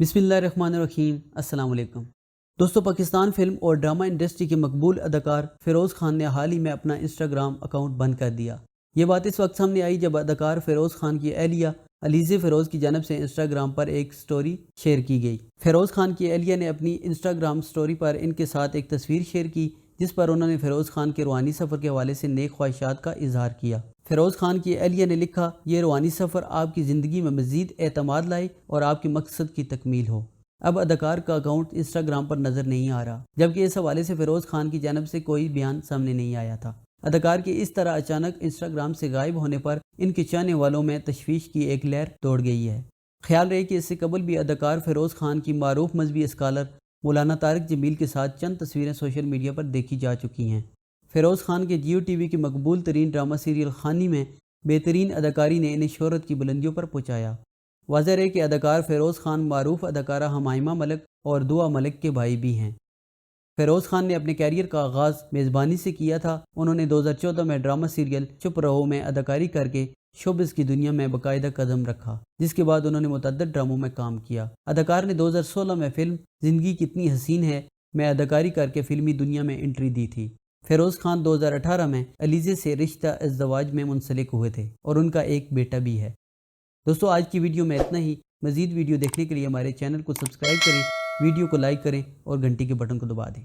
बिस्मिल्लाहिर्रहमानिर्रहीम। अस्सलाम वालेकुम दोस्तों, पाकिस्तान फिल्म और ड्रामा इंडस्ट्री के मकबूल अदाकार फ़िरोज़ खान ने हाल ही में अपना इंस्टाग्राम अकाउंट बंद कर दिया। ये बात इस वक्त सामने आई जब अदाकार फ़िरोज़ खान की एहलिया अलीज़े फ़िरोज़ की जानब से इंस्टाग्राम पर एक स्टोरी शेयर की गई। फ़िरोज़ खान की एहलिया ने अपनी इंस्टाग्राम स्टोरी पर इनके साथ एक तस्वीर शेयर की जिस पर उन्होंने फ़िरोज़ खान के रूहानी सफ़र के हवाले से नेक ख्वाहिशात का इजहार किया। फ़िरोज़ खान की एहलिया ने लिखा, ये रूहानी सफ़र आपकी ज़िंदगी में मज़ीद एतमाद लाए और आपके मकसद की तकमील हो। अब अदाकार का अकाउंट इंस्टाग्राम पर नज़र नहीं आ रहा, जबकि इस हवाले से फ़िरोज़ खान की जानब से कोई बयान सामने नहीं आया था। अदाकार के इस तरह अचानक इंस्टाग्राम से गायब होने पर इनके चाहने वालों में तशवीश की एक लहर दौड़ गई है। ख्याल रहे कि इससे कबल भी अदाकार फ़िरोज़ खान की मारूफ मजहबी स्कॉलर मौलाना तारिक जमील के साथ चंद तस्वीरें सोशल मीडिया पर देखी जा चुकी हैं। फ़िरोज़ खान के जियो टीवी की मकबूल तरीन ड्रामा सीरियल खानी में बेहतरीन अदाकारी ने इन्हें शोहरत की बुलंदियों पर पहुँचाया। वाज़ेह है कि अदाकार फ़िरोज़ खान मारूफ अदाकारा हमाइमा मलिक और दुआ मलिक के भाई भी हैं। फ़िरोज़ खान ने अपने कैरियर का आगाज़ मेज़बानी से किया था। उन्होंने 2014 में ड्रामा सीरियल चुप रहो में अदाकारी करके शोबिज़ की दुनिया में बाकायदा कदम रखा, जिसके बाद उन्होंने मुतअद्दिद ड्रामों में काम किया। अदाकार ने 2016 में फ़िल्म ज़िंदगी कितनी हसीन है में अदाकारी करके फ़िल्मी दुनिया में एंट्री दी थी। फ़िरोज़ खान 2018 में अलीज़े से रिश्ता इज़्ज़वाज में मुंसलिक हुए थे और उनका एक बेटा भी है। दोस्तों, आज की वीडियो में इतना ही। मज़ीद वीडियो देखने के लिए हमारे चैनल को सब्सक्राइब करें, वीडियो को लाइक करें और घंटी के बटन को दबा दें।